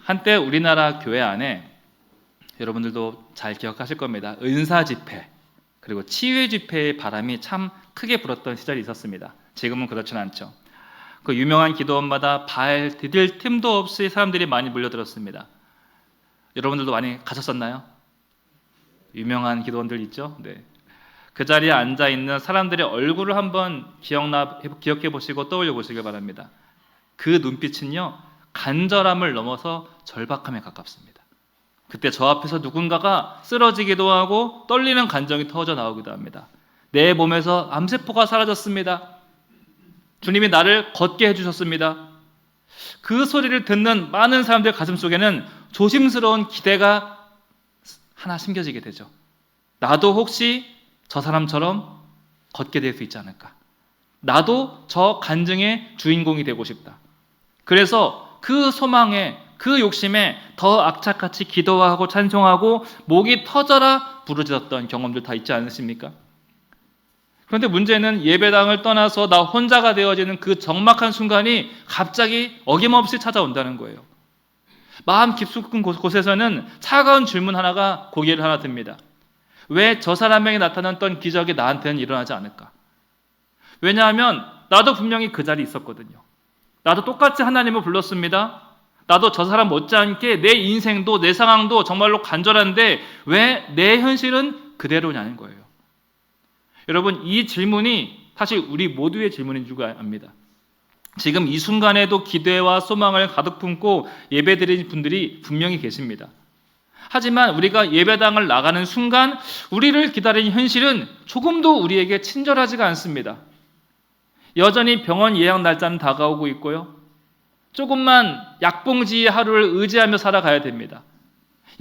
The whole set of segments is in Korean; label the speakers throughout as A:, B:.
A: 한때 우리나라 교회 안에 여러분들도 잘 기억하실 겁니다. 은사 집회 그리고 치유 집회의 바람이 참 크게 불었던 시절이 있었습니다. 지금은 그렇진 않죠. 그 유명한 기도원마다 발 디딜 틈도 없이 사람들이 많이 몰려들었습니다. 여러분들도 많이 가셨었나요? 유명한 기도원들 있죠? 네. 그 자리에 앉아 있는 사람들의 얼굴을 한번 기억해 보시고 떠올려 보시길 바랍니다. 그 눈빛은요, 간절함을 넘어서 절박함에 가깝습니다. 그때 저 앞에서 누군가가 쓰러지기도 하고 떨리는 감정이 터져 나오기도 합니다. 내 몸에서 암세포가 사라졌습니다. 주님이 나를 걷게 해주셨습니다. 그 소리를 듣는 많은 사람들 가슴 속에는 조심스러운 기대가 하나 심겨지게 되죠. 나도 혹시 저 사람처럼 걷게 될 수 있지 않을까? 나도 저 간증의 주인공이 되고 싶다. 그래서 그 소망에, 그 욕심에 더 악착같이 기도하고 찬송하고 목이 터져라 부르짖었던 경험들 다 있지 않으십니까? 그런데 문제는 예배당을 떠나서 나 혼자가 되어지는 그 적막한 순간이 갑자기 어김없이 찾아온다는 거예요. 마음 깊숙한 곳에서는 차가운 질문 하나가 고개를 하나 듭니다. 왜 저 사람에게 나타났던 기적이 나한테는 일어나지 않을까? 왜냐하면 나도 분명히 그 자리에 있었거든요. 나도 똑같이 하나님을 불렀습니다. 나도 저 사람 못지않게 내 인생도 내 상황도 정말로 간절한데 왜 내 현실은 그대로냐는 거예요. 여러분, 이 질문이 사실 우리 모두의 질문인 줄 압니다. 지금 이 순간에도 기대와 소망을 가득 품고 예배드리는 분들이 분명히 계십니다. 하지만 우리가 예배당을 나가는 순간 우리를 기다리는 현실은 조금도 우리에게 친절하지가 않습니다. 여전히 병원 예약 날짜는 다가오고 있고요. 조금만 약봉지의 하루를 의지하며 살아가야 됩니다.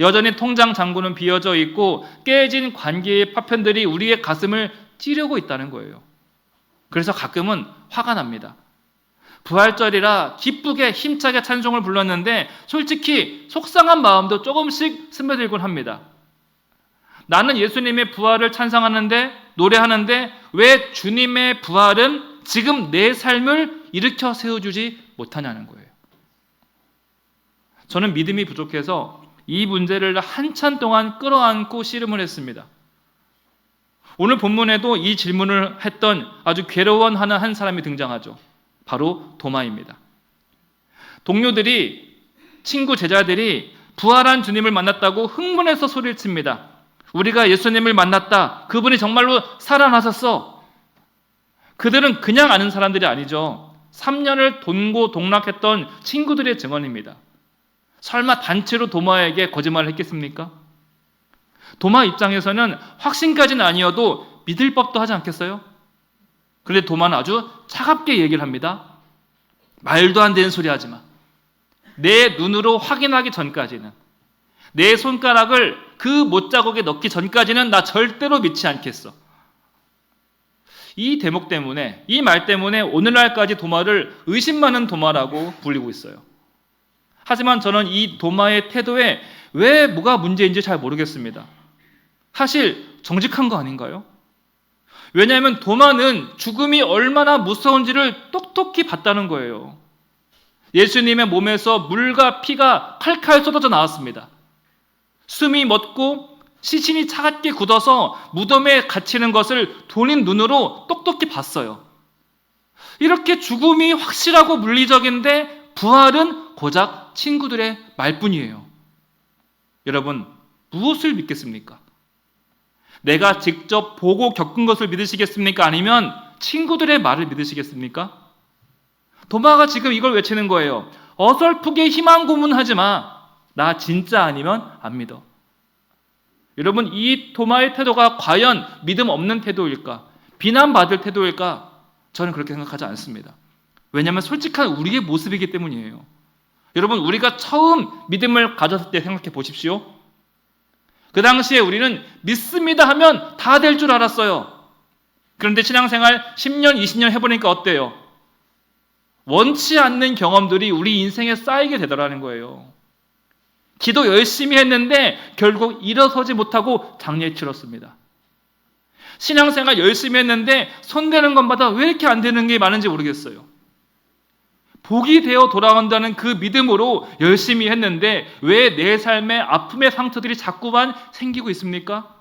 A: 여전히 통장 잔고는 비어져 있고 깨진 관계의 파편들이 우리의 가슴을 찌르고 있다는 거예요. 그래서 가끔은 화가 납니다. 부활절이라 기쁘게 힘차게 찬송을 불렀는데 솔직히 속상한 마음도 조금씩 스며들곤 합니다. 나는 예수님의 부활을 찬송하는데 노래하는데 왜 주님의 부활은 지금 내 삶을 일으켜 세워주지 못하냐는 거예요. 저는 믿음이 부족해서 이 문제를 한참 동안 끌어안고 씨름을 했습니다. 오늘 본문에도 이 질문을 했던 아주 괴로워하는 한 사람이 등장하죠. 바로 도마입니다. 동료들이, 친구 제자들이 부활한 주님을 만났다고 흥분해서 소리를 칩니다. 우리가 예수님을 만났다. 그분이 정말로 살아나셨어. 그들은 그냥 아는 사람들이 아니죠. 3년을 동고동락했던 친구들의 증언입니다. 설마 단체로 도마에게 거짓말을 했겠습니까? 도마 입장에서는 확신까지는 아니어도 믿을 법도 하지 않겠어요? 그런데 도마는 아주 차갑게 얘기를 합니다. 말도 안 되는 소리 하지 마. 내 눈으로 확인하기 전까지는, 내 손가락을 그 못자국에 넣기 전까지는 나 절대로 믿지 않겠어. 이 대목 때문에, 이 말 때문에 오늘날까지 도마를 의심 많은 도마라고 불리고 있어요. 하지만 저는 이 도마의 태도에 왜 뭐가 문제인지 잘 모르겠습니다. 사실 정직한 거 아닌가요? 왜냐하면 도마는 죽음이 얼마나 무서운지를 똑똑히 봤다는 거예요. 예수님의 몸에서 물과 피가 칼칼 쏟아져 나왔습니다. 숨이 멎고 시신이 차갑게 굳어서 무덤에 갇히는 것을 돈인 눈으로 똑똑히 봤어요. 이렇게 죽음이 확실하고 물리적인데 부활은 고작 친구들의 말뿐이에요. 여러분, 무엇을 믿겠습니까? 내가 직접 보고 겪은 것을 믿으시겠습니까? 아니면 친구들의 말을 믿으시겠습니까? 도마가 지금 이걸 외치는 거예요. 어설프게 희망 고문하지 마. 나 진짜 아니면 안 믿어. 여러분, 이 도마의 태도가 과연 믿음 없는 태도일까? 비난받을 태도일까? 저는 그렇게 생각하지 않습니다. 왜냐하면 솔직한 우리의 모습이기 때문이에요. 여러분, 우리가 처음 믿음을 가졌을 때 생각해 보십시오. 그 당시에 우리는 믿습니다 하면 다 될 줄 알았어요. 그런데 신앙생활 10년, 20년 해보니까 어때요? 원치 않는 경험들이 우리 인생에 쌓이게 되더라는 거예요. 기도 열심히 했는데 결국 일어서지 못하고 장례 치렀습니다. 신앙생활 열심히 했는데 손대는 것마다 왜 이렇게 안 되는 게 많은지 모르겠어요. 복이 되어 돌아온다는 그 믿음으로 열심히 했는데 왜 내 삶에 아픔의 상처들이 자꾸만 생기고 있습니까?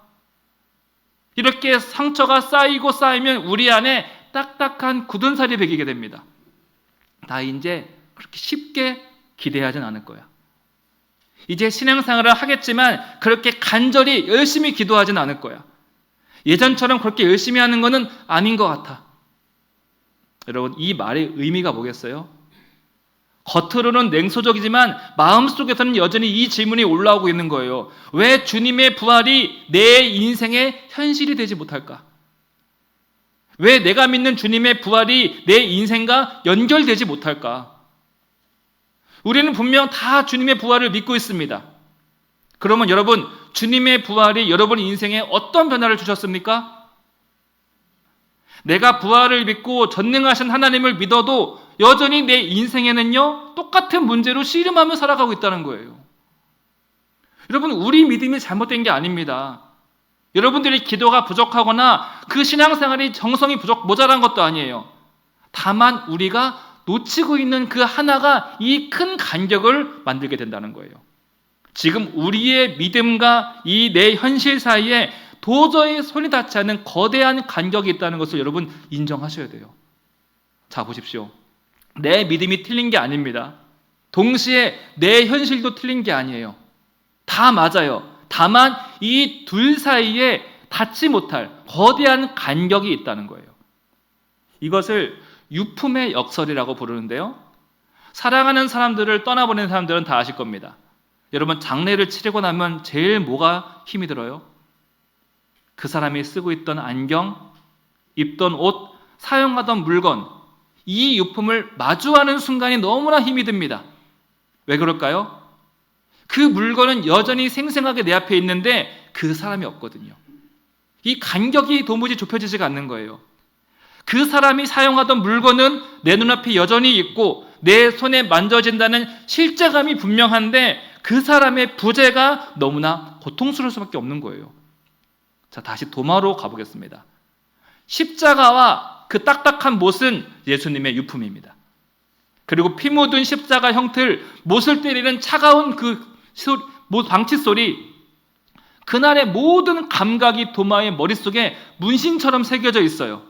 A: 이렇게 상처가 쌓이고 쌓이면 우리 안에 딱딱한 굳은 살이 배기게 됩니다. 나 이제 그렇게 쉽게 기대하진 않을 거야. 이제 신앙생활을 하겠지만 그렇게 간절히 열심히 기도하진 않을 거야. 예전처럼 그렇게 열심히 하는 것은 아닌 것 같아. 여러분, 이 말의 의미가 뭐겠어요? 겉으로는 냉소적이지만 마음속에서는 여전히 이 질문이 올라오고 있는 거예요. 왜 주님의 부활이 내 인생의 현실이 되지 못할까? 왜 내가 믿는 주님의 부활이 내 인생과 연결되지 못할까? 우리는 분명 다 주님의 부활을 믿고 있습니다. 그러면 여러분, 주님의 부활이 여러분 인생에 어떤 변화를 주셨습니까? 내가 부활을 믿고 전능하신 하나님을 믿어도 여전히 내 인생에는요, 똑같은 문제로 씨름하며 살아가고 있다는 거예요. 여러분, 우리 믿음이 잘못된 게 아닙니다. 여러분들이 기도가 부족하거나 그 신앙생활이 정성이 모자란 것도 아니에요. 다만 우리가 놓치고 있는 그 하나가 이 큰 간격을 만들게 된다는 거예요. 지금 우리의 믿음과 이 내 현실 사이에 도저히 손이 닿지 않는 거대한 간격이 있다는 것을 여러분 인정하셔야 돼요. 자, 보십시오. 내 믿음이 틀린 게 아닙니다. 동시에 내 현실도 틀린 게 아니에요. 다 맞아요. 다만 이 둘 사이에 닿지 못할 거대한 간격이 있다는 거예요. 이것을 유품의 역설이라고 부르는데요. 사랑하는 사람들을 떠나보낸 사람들은 다 아실 겁니다. 여러분, 장례를 치르고 나면 제일 뭐가 힘이 들어요? 그 사람이 쓰고 있던 안경, 입던 옷, 사용하던 물건, 이 유품을 마주하는 순간이 너무나 힘이 듭니다. 왜 그럴까요? 그 물건은 여전히 생생하게 내 앞에 있는데 그 사람이 없거든요. 이 간격이 도무지 좁혀지지가 않는 거예요. 그 사람이 사용하던 물건은 내 눈앞에 여전히 있고 내 손에 만져진다는 실제감이 분명한데 그 사람의 부재가 너무나 고통스러울 수밖에 없는 거예요. 자, 다시 도마로 가보겠습니다. 십자가와 그 딱딱한 못은 예수님의 유품입니다. 그리고 피 묻은 십자가 형틀, 못을 때리는 차가운 그 방치 소리, 그날의 모든 감각이 도마의 머릿속에 문신처럼 새겨져 있어요.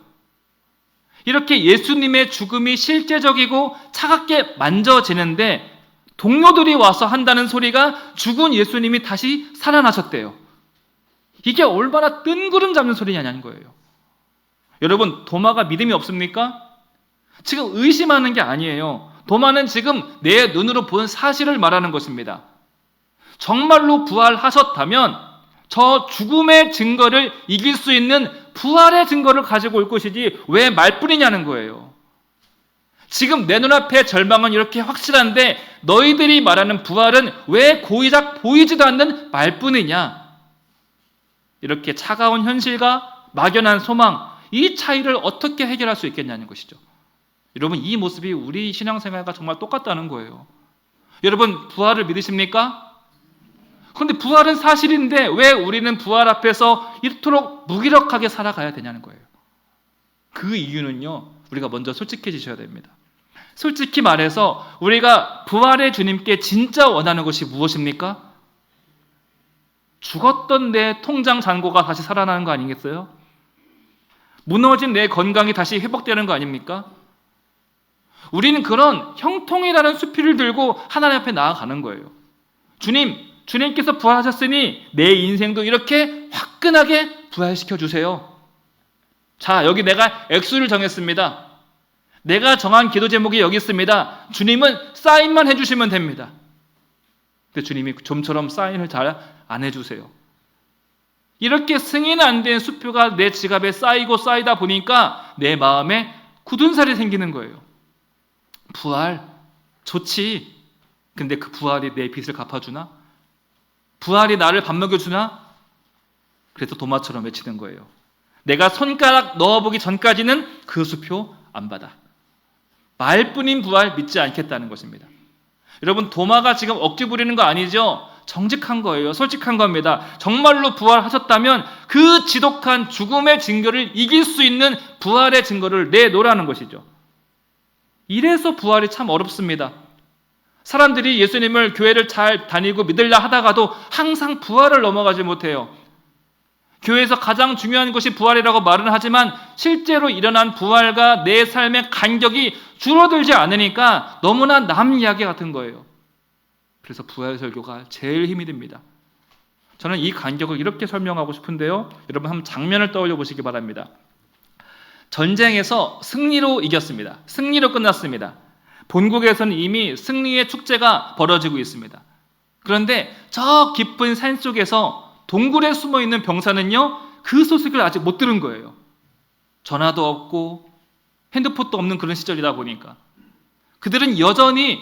A: 이렇게 예수님의 죽음이 실제적이고 차갑게 만져지는데 동료들이 와서 한다는 소리가 죽은 예수님이 다시 살아나셨대요. 이게 얼마나 뜬구름 잡는 소리냐는 거예요. 여러분, 도마가 믿음이 없습니까? 지금 의심하는 게 아니에요. 도마는 지금 내 눈으로 본 사실을 말하는 것입니다. 정말로 부활하셨다면 저 죽음의 증거를 이길 수 있는 부활의 증거를 가지고 올 것이지 왜 말뿐이냐는 거예요. 지금 내 눈앞에 절망은 이렇게 확실한데 너희들이 말하는 부활은 왜 고이작 보이지도 않는 말뿐이냐? 이렇게 차가운 현실과 막연한 소망, 이 차이를 어떻게 해결할 수 있겠냐는 것이죠. 여러분, 이 모습이 우리 신앙생활과 정말 똑같다는 거예요. 여러분, 부활을 믿으십니까? 그런데 부활은 사실인데 왜 우리는 부활 앞에서 이토록 무기력하게 살아가야 되냐는 거예요. 그 이유는요, 우리가 먼저 솔직해지셔야 됩니다. 솔직히 말해서 우리가 부활의 주님께 진짜 원하는 것이 무엇입니까? 죽었던 내 통장 잔고가 다시 살아나는 거 아니겠어요? 무너진 내 건강이 다시 회복되는 거 아닙니까? 우리는 그런 형통이라는 수필을 들고 하나님 앞에 나아가는 거예요. 주님께서 부활하셨으니 내 인생도 이렇게 화끈하게 부활시켜 주세요. 자, 여기 내가 액수를 정했습니다. 내가 정한 기도 제목이 여기 있습니다. 주님은 사인만 해주시면 됩니다. 근데 주님이 좀처럼 사인을 잘 안 해주세요. 이렇게 승인 안 된 수표가 내 지갑에 쌓이고 쌓이다 보니까 내 마음에 굳은 살이 생기는 거예요. 부활 좋지. 근데 그 부활이 내 빚을 갚아주나? 부활이 나를 밥 먹여주나? 그래서 도마처럼 외치는 거예요. 내가 손가락 넣어보기 전까지는 그 수표 안 받아. 말뿐인 부활 믿지 않겠다는 것입니다. 여러분, 도마가 지금 억지 부리는 거 아니죠? 정직한 거예요. 솔직한 겁니다. 정말로 부활하셨다면 그 지독한 죽음의 증거를 이길 수 있는 부활의 증거를 내놓으라는 것이죠. 이래서 부활이 참 어렵습니다. 사람들이 예수님을 교회를 잘 다니고 믿으려 하다가도 항상 부활을 넘어가지 못해요. 교회에서 가장 중요한 것이 부활이라고 말은 하지만 실제로 일어난 부활과 내 삶의 간격이 줄어들지 않으니까 너무나 남 이야기 같은 거예요. 그래서 부활 설교가 제일 힘이 듭니다. 저는 이 간격을 이렇게 설명하고 싶은데요. 여러분 한번 장면을 떠올려 보시기 바랍니다. 전쟁에서 승리로 이겼습니다. 승리로 끝났습니다. 본국에서는 이미 승리의 축제가 벌어지고 있습니다. 그런데 저 깊은 산 속에서 동굴에 숨어있는 병사는요, 그 소식을 아직 못 들은 거예요. 전화도 없고 핸드폰도 없는 그런 시절이다 보니까 그들은 여전히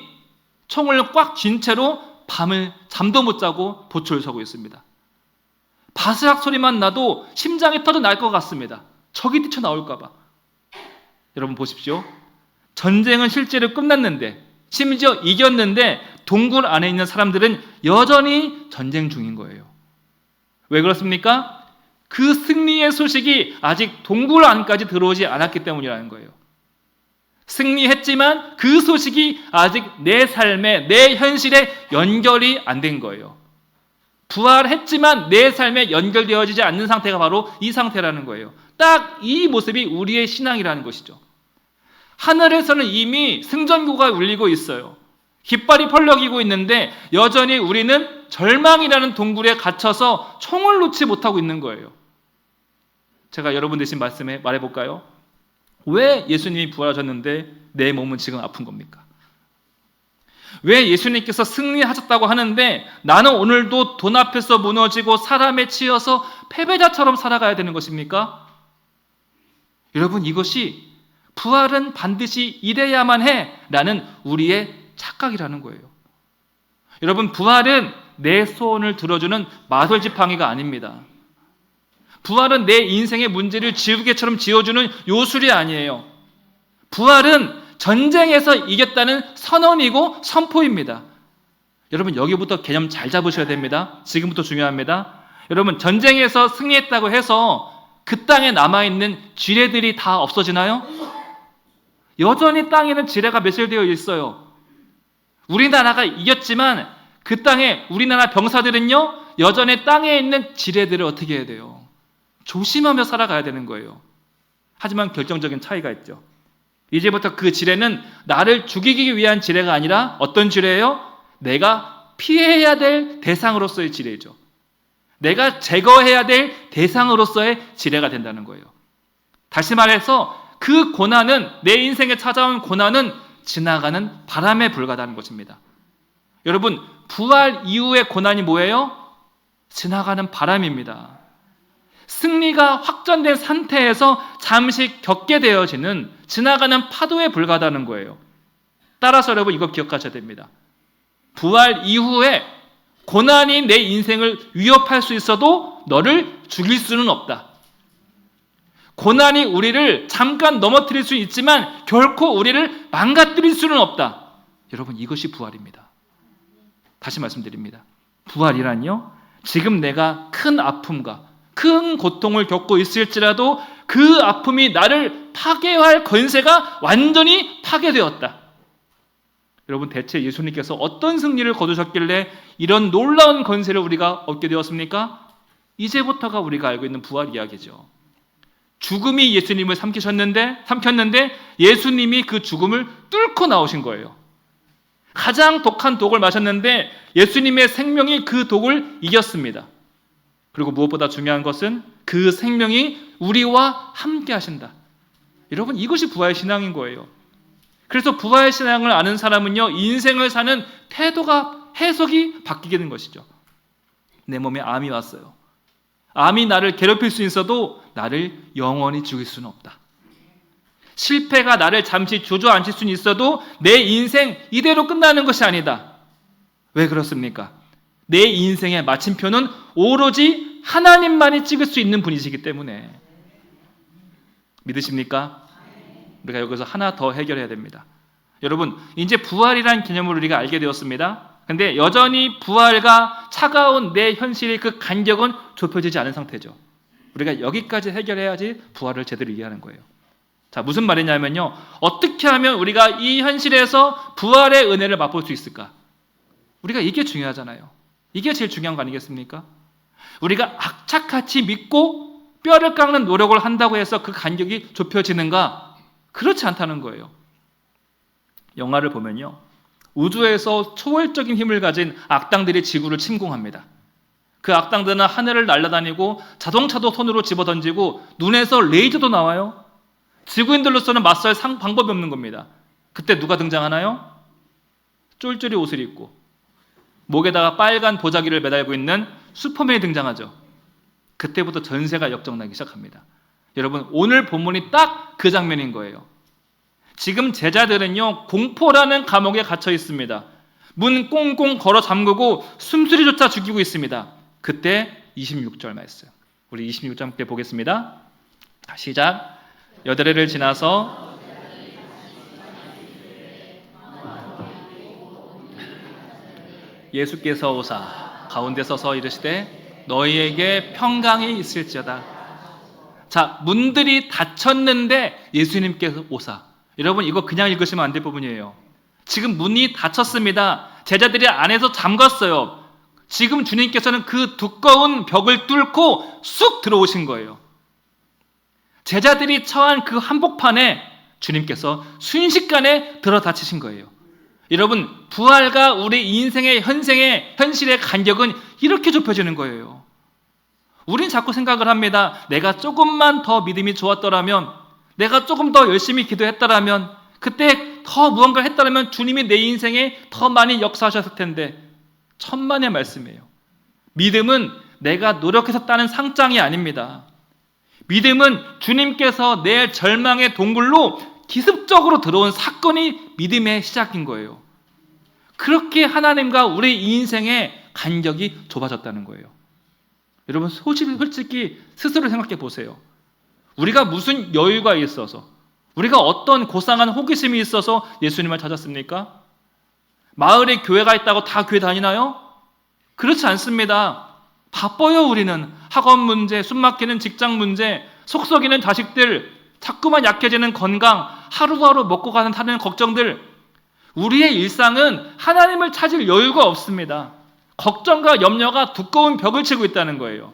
A: 총을 꽉 쥔 채로 밤을 잠도 못 자고 보초를 서고 있습니다. 바스락 소리만 나도 심장이 터져 날 것 같습니다. 적이 뛰쳐나올까 봐. 여러분 보십시오. 전쟁은 실제로 끝났는데, 심지어 이겼는데 동굴 안에 있는 사람들은 여전히 전쟁 중인 거예요. 왜 그렇습니까? 그 승리의 소식이 아직 동굴 안까지 들어오지 않았기 때문이라는 거예요. 승리했지만 그 소식이 아직 내 삶에, 내 현실에 연결이 안 된 거예요. 부활했지만 내 삶에 연결되어지지 않는 상태가 바로 이 상태라는 거예요. 딱 이 모습이 우리의 신앙이라는 것이죠. 하늘에서는 이미 승전고가 울리고 있어요. 깃발이 펄럭이고 있는데 여전히 우리는 절망이라는 동굴에 갇혀서 총을 놓지 못하고 있는 거예요. 제가 여러분 대신 말해볼까요? 왜 예수님이 부활하셨는데 내 몸은 지금 아픈 겁니까? 왜 예수님께서 승리하셨다고 하는데 나는 오늘도 돈 앞에서 무너지고 사람에 치여서 패배자처럼 살아가야 되는 것입니까? 여러분, 이것이 부활은 반드시 이래야만 해 라는 우리의 착각이라는 거예요. 여러분, 부활은 내 소원을 들어주는 마술지팡이가 아닙니다. 부활은 내 인생의 문제를 지우개처럼 지워주는 요술이 아니에요. 부활은 전쟁에서 이겼다는 선언이고 선포입니다. 여러분, 여기부터 개념 잘 잡으셔야 됩니다. 지금부터 중요합니다. 여러분, 전쟁에서 승리했다고 해서 그 땅에 남아있는 지뢰들이 다 없어지나요? 여전히 땅에는 지뢰가 매실되어 있어요. 우리나라가 이겼지만 그 땅에 우리나라 병사들은요, 여전히 땅에 있는 지뢰들을 어떻게 해야 돼요? 조심하며 살아가야 되는 거예요. 하지만 결정적인 차이가 있죠. 이제부터 그 지뢰는 나를 죽이기 위한 지뢰가 아니라 어떤 지뢰예요? 내가 피해야 될 대상으로서의 지뢰죠. 내가 제거해야 될 대상으로서의 지뢰가 된다는 거예요. 다시 말해서 그 고난은, 내 인생에 찾아온 고난은 지나가는 바람에 불과하다는 것입니다. 여러분, 부활 이후의 고난이 뭐예요? 지나가는 바람입니다. 승리가 확전된 상태에서 잠시 겪게 되어지는 지나가는 파도에 불과하다는 거예요. 따라서 여러분, 이거 기억하셔야 됩니다. 부활 이후에 고난이 내 인생을 위협할 수 있어도 너를 죽일 수는 없다. 고난이 우리를 잠깐 넘어뜨릴 수 있지만 결코 우리를 망가뜨릴 수는 없다. 여러분, 이것이 부활입니다. 다시 말씀드립니다. 부활이란요, 지금 내가 큰 아픔과 큰 고통을 겪고 있을지라도 그 아픔이 나를 파괴할 권세가 완전히 파괴되었다. 여러분, 대체 예수님께서 어떤 승리를 거두셨길래 이런 놀라운 권세를 우리가 얻게 되었습니까? 이제부터가 우리가 알고 있는 부활 이야기죠. 죽음이 예수님을 삼켰는데 예수님이 그 죽음을 뚫고 나오신 거예요. 가장 독한 독을 마셨는데 예수님의 생명이 그 독을 이겼습니다. 그리고 무엇보다 중요한 것은 그 생명이 우리와 함께 하신다. 여러분, 이것이 부활 신앙인 거예요. 그래서 부활 신앙을 아는 사람은요, 인생을 사는 태도가, 해석이 바뀌게 된 것이죠. 내 몸에 암이 왔어요. 암이 나를 괴롭힐 수 있어도 나를 영원히 죽일 수는 없다. 실패가 나를 잠시 주저앉힐 수는 있어도 내 인생 이대로 끝나는 것이 아니다. 왜 그렇습니까? 내 인생의 마침표는 오로지 하나님만이 찍을 수 있는 분이시기 때문에. 믿으십니까? 우리가 여기서 하나 더 해결해야 됩니다. 여러분, 이제 부활이라는 개념을 우리가 알게 되었습니다. 근데 여전히 부활과 차가운 내 현실의 그 간격은 좁혀지지 않은 상태죠. 우리가 여기까지 해결해야지 부활을 제대로 이해하는 거예요. 자, 무슨 말이냐면요. 어떻게 하면 우리가 이 현실에서 부활의 은혜를 맛볼 수 있을까? 우리가 이게 중요하잖아요. 이게 제일 중요한 거 아니겠습니까? 우리가 악착같이 믿고 뼈를 깎는 노력을 한다고 해서 그 간격이 좁혀지는가? 그렇지 않다는 거예요. 영화를 보면요. 우주에서 초월적인 힘을 가진 악당들이 지구를 침공합니다. 그 악당들은 하늘을 날아다니고 자동차도 손으로 집어던지고 눈에서 레이저도 나와요. 지구인들로서는 맞설 방법이 없는 겁니다. 그때 누가 등장하나요? 쫄쫄이 옷을 입고 목에다가 빨간 보자기를 매달고 있는 슈퍼맨이 등장하죠. 그때부터 전세가 역정나기 시작합니다. 여러분, 오늘 본문이 딱 그 장면인 거예요. 지금 제자들은요, 공포라는 감옥에 gat혀 있습니다. 문 꽁꽁 걸어 잠그고 숨소리조차 죽이고 있습니다. 그때 26절 말씀, 우리 26절 함께 보겠습니다. 시작. 여드레를 지나서 예수께서 오사 가운데 서서 이르시되 너희에게 평강이 있을지어다. 자, 문들이 닫혔는데 예수님께서 오사. 여러분, 이거 그냥 읽으시면 안 될 부분이에요. 지금 문이 닫혔습니다. 제자들이 안에서 잠갔어요. 지금 주님께서는 그 두꺼운 벽을 뚫고 쑥 들어오신 거예요. 제자들이 처한 그 한복판에 주님께서 순식간에 들어 닫히신 거예요. 여러분, 부활과 우리 인생의 현실의 간격은 이렇게 좁혀지는 거예요. 우린 자꾸 생각을 합니다. 내가 조금만 더 믿음이 좋았더라면, 내가 조금 더 열심히 기도했더라면, 그때 더 무언가를 했더라면 주님이 내 인생에 더 많이 역사하셨을 텐데, 천만의 말씀이에요. 믿음은 내가 노력해서 따는 상장이 아닙니다. 믿음은 주님께서 내 절망의 동굴로 기습적으로 들어온 사건이 믿음의 시작인 거예요. 그렇게 하나님과 우리 인생의 간격이 좁아졌다는 거예요. 여러분, 솔직히 스스로 생각해 보세요. 우리가 무슨 여유가 있어서, 우리가 어떤 고상한 호기심이 있어서 예수님을 찾았습니까? 마을에 교회가 있다고 다 교회 다니나요? 그렇지 않습니다. 바빠요. 우리는 학원 문제, 숨막히는 직장 문제, 속 썩이는 자식들, 자꾸만 약해지는 건강, 하루하루 먹고 가는 타는 걱정들. 우리의 일상은 하나님을 찾을 여유가 없습니다. 걱정과 염려가 두꺼운 벽을 치고 있다는 거예요.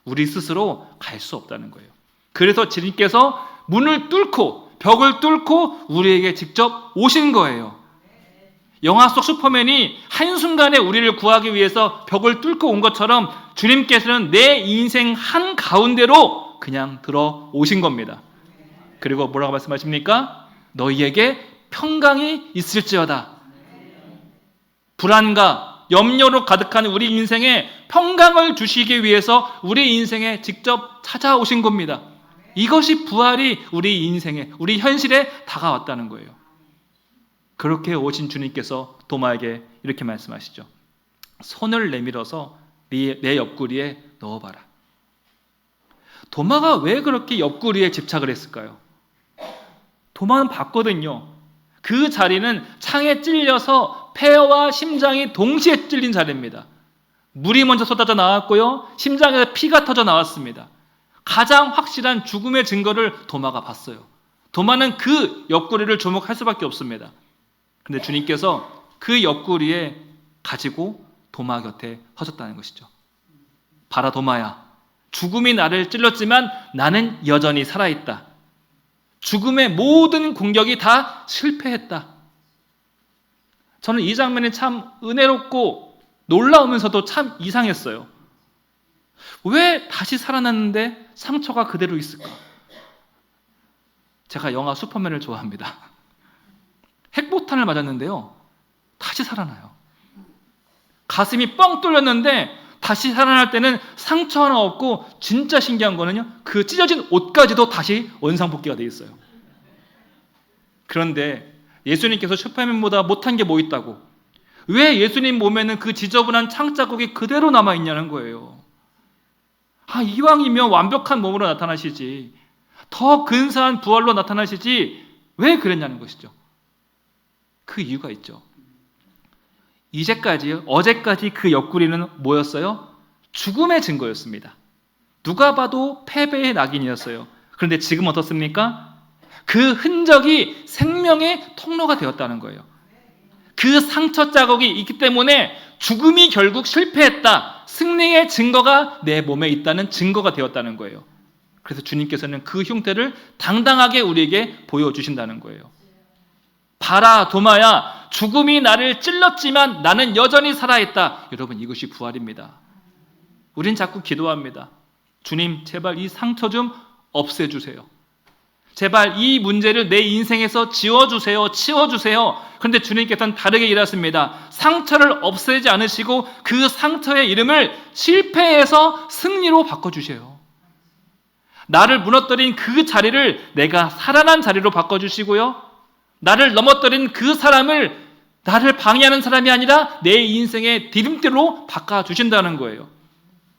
A: 우리 스스로 갈 수 없다는 거예요. 그래서 주님께서 문을 뚫고 벽을 뚫고 우리에게 직접 오신 거예요. 영화 속 슈퍼맨이 한순간에 우리를 구하기 위해서 벽을 뚫고 온 것처럼 주님께서는 내 인생 한가운데로 그냥 들어오신 겁니다. 그리고 뭐라고 말씀하십니까? 너희에게 평강이 있을지어다. 불안과 염려로 가득한 우리 인생에 평강을 주시기 위해서 우리 인생에 직접 찾아오신 겁니다. 이것이 부활이 우리 인생에, 우리 현실에 다가왔다는 거예요. 그렇게 오신 주님께서 도마에게 이렇게 말씀하시죠. 손을 내밀어서 내 옆구리에 넣어봐라. 도마가 왜 그렇게 옆구리에 집착을 했을까요? 도마는 봤거든요. 그 자리는 창에 찔려서 폐와 심장이 동시에 찔린 자리입니다. 물이 먼저 쏟아져 나왔고요. 심장에서 피가 터져 나왔습니다. 가장 확실한 죽음의 증거를 도마가 봤어요. 도마는 그 옆구리를 주목할 수밖에 없습니다. 근데 주님께서 그 옆구리에 가지고 도마 곁에 서셨다는 것이죠. 봐라 도마야, 죽음이 나를 찔렀지만 나는 여전히 살아있다. 죽음의 모든 공격이 다 실패했다. 저는 이 장면이 참 은혜롭고 놀라우면서도 참 이상했어요. 왜 다시 살아났는데 상처가 그대로 있을까? 제가 영화 슈퍼맨을 좋아합니다. 핵폭탄을 맞았는데요, 다시 살아나요. 가슴이 뻥 뚫렸는데 다시 살아날 때는 상처 하나 없고, 진짜 신기한 거는요, 그 찢어진 옷까지도 다시 원상복귀가 돼 있어요. 그런데 예수님께서 슈퍼맨보다 못한 게 뭐 있다고? 왜 예수님 몸에는 그 지저분한 창자국이 그대로 남아있냐는 거예요. 이왕이면 완벽한 몸으로 나타나시지, 더 근사한 부활로 나타나시지 왜 그랬냐는 것이죠. 그 이유가 있죠. 어제까지 그 옆구리는 뭐였어요? 죽음의 증거였습니다. 누가 봐도 패배의 낙인이었어요. 그런데 지금 어떻습니까? 그 흔적이 생명의 통로가 되었다는 거예요. 그 상처 자국이 있기 때문에 죽음이 결국 실패했다, 승리의 증거가 내 몸에 있다는 증거가 되었다는 거예요. 그래서 주님께서는 그 흉태를 당당하게 우리에게 보여주신다는 거예요. 봐라 도마야, 죽음이 나를 찔렀지만 나는 여전히 살아있다. 여러분, 이것이 부활입니다. 우린 자꾸 기도합니다. 주님, 제발 이 상처 좀 없애주세요. 제발 이 문제를 내 인생에서 지워주세요, 치워주세요. 그런데 주님께서는 다르게 일하십니다. 상처를 없애지 않으시고 그 상처의 이름을 실패에서 승리로 바꿔주세요. 나를 무너뜨린 그 자리를 내가 살아난 자리로 바꿔주시고요, 나를 넘어뜨린 그 사람을 나를 방해하는 사람이 아니라 내 인생의 디딤대로 바꿔주신다는 거예요.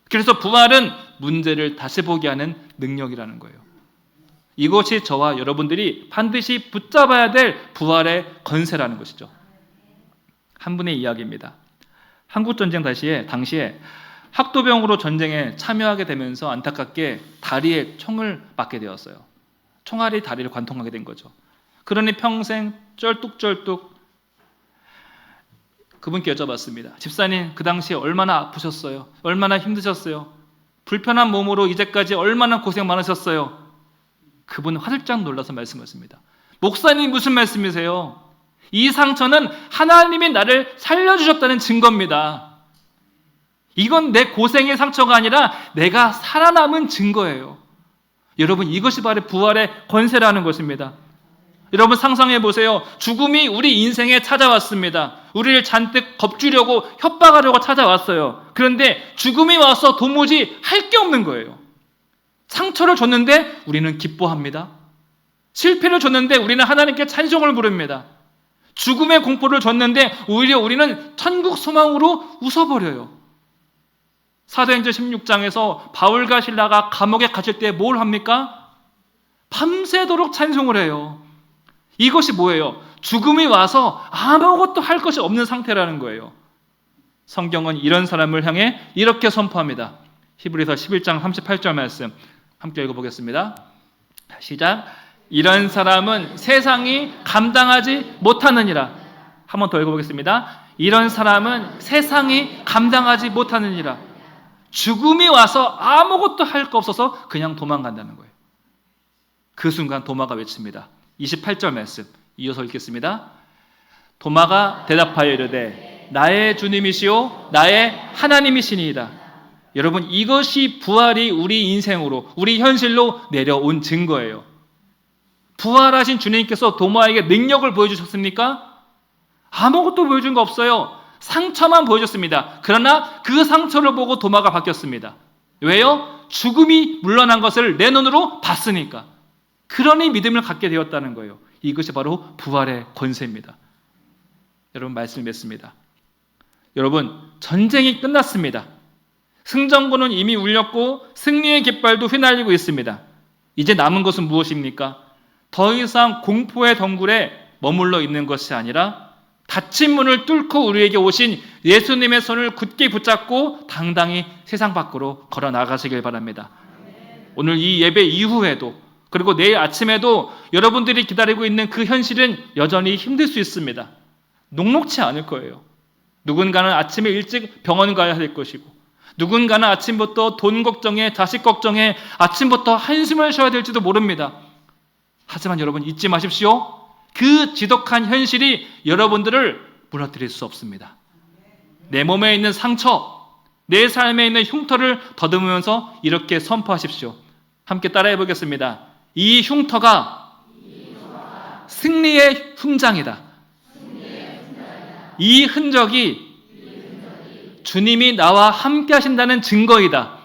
A: 그래서 부활은 문제를 다시 보게 하는 능력이라는 거예요. 이것이 저와 여러분들이 반드시 붙잡아야 될 부활의 권세라는 것이죠. 한 분의 이야기입니다. 한국전쟁 당시에 학도병으로 전쟁에 참여하게 되면서 안타깝게 다리에 총을 맞게 되었어요. 총알이 다리를 관통하게 된 거죠. 그러니 평생 쩔뚝쩔뚝 그분께 여쭤봤습니다. 집사님, 그 당시에 얼마나 아프셨어요? 얼마나 힘드셨어요? 불편한 몸으로 이제까지 얼마나 고생 많으셨어요? 그분은 화들짝 놀라서 말씀하십니다. 목사님, 무슨 말씀이세요? 이 상처는 하나님이 나를 살려주셨다는 증거입니다. 이건 내 고생의 상처가 아니라 내가 살아남은 증거예요. 여러분, 이것이 바로 부활의 권세라는 것입니다. 여러분, 상상해 보세요. 죽음이 우리 인생에 찾아왔습니다. 우리를 잔뜩 겁주려고 협박하려고 찾아왔어요. 그런데 죽음이 와서 도무지 할 게 없는 거예요. 상처를 줬는데 우리는 기뻐합니다. 실패를 줬는데 우리는 하나님께 찬송을 부릅니다. 죽음의 공포를 줬는데 오히려 우리는 천국 소망으로 웃어버려요. 사도행전 16장에서 바울과 실라가 감옥에 갇힐 때 뭘 합니까? 밤새도록 찬송을 해요. 이것이 뭐예요? 죽음이 와서 아무것도 할 것이 없는 상태라는 거예요. 성경은 이런 사람을 향해 이렇게 선포합니다. 히브리서 11장 38절 말씀 함께 읽어보겠습니다. 시작. 이런 사람은 세상이 감당하지 못하느니라. 한 번 더 읽어보겠습니다. 이런 사람은 세상이 감당하지 못하느니라. 죽음이 와서 아무것도 할 거 없어서 그냥 도망간다는 거예요. 그 순간 도마가 외칩니다. 28절 말씀 이어서 읽겠습니다. 도마가 대답하여 이르되 나의 주님이시오 나의 하나님이시니이다. 여러분, 이것이 부활이 우리 인생으로, 우리 현실로 내려온 증거예요. 부활하신 주님께서 도마에게 능력을 보여주셨습니까? 아무것도 보여준 거 없어요. 상처만 보여줬습니다. 그러나 그 상처를 보고 도마가 바뀌었습니다. 왜요? 죽음이 물러난 것을 내 눈으로 봤으니까. 그러니 믿음을 갖게 되었다는 거예요. 이것이 바로 부활의 권세입니다. 여러분, 말씀을 맺습니다. 여러분, 전쟁이 끝났습니다. 승전군은 이미 울렸고 승리의 깃발도 휘날리고 있습니다. 이제 남은 것은 무엇입니까? 더 이상 공포의 덩굴에 머물러 있는 것이 아니라 닫힌 문을 뚫고 우리에게 오신 예수님의 손을 굳게 붙잡고 당당히 세상 밖으로 걸어 나가시길 바랍니다. 오늘 이 예배 이후에도, 그리고 내일 아침에도 여러분들이 기다리고 있는 그 현실은 여전히 힘들 수 있습니다. 녹록치 않을 거예요. 누군가는 아침에 일찍 병원 가야 될 것이고, 누군가는 아침부터 돈 걱정에, 자식 걱정에 아침부터 한숨을 쉬어야 될지도 모릅니다. 하지만 여러분, 잊지 마십시오. 그 지독한 현실이 여러분들을 무너뜨릴 수 없습니다. 내 몸에 있는 상처, 내 삶에 있는 흉터를 더듬으면서 이렇게 선포하십시오. 함께 따라해 보겠습니다. 이 흉터가 승리의 훈장이다. 이 흔적이 주님이 나와 함께 하신다는 증거이다.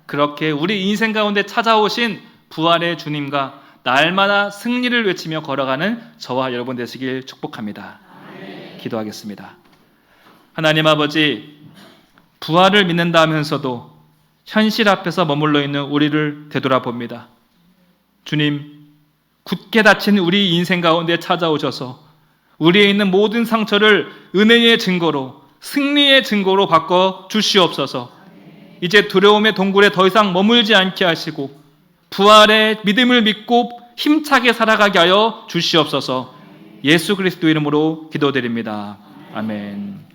A: 그렇게 우리 인생 가운데 찾아오신 부활의 주님과 날마다 승리를 외치며 걸어가는 저와 여러분 되시길 축복합니다. 기도하겠습니다. 하나님 아버지, 부활을 믿는다 하면서도 현실 앞에서 머물러 있는 우리를 되돌아봅니다. 주님, 굳게 닫힌 우리 인생 가운데 찾아오셔서 우리에 있는 모든 상처를 은혜의 증거로, 승리의 증거로 바꿔 주시옵소서. 이제 두려움의 동굴에 더 이상 머물지 않게 하시고 부활의 믿음을 믿고 힘차게 살아가게 하여 주시옵소서. 예수 그리스도 이름으로 기도드립니다. 아멘.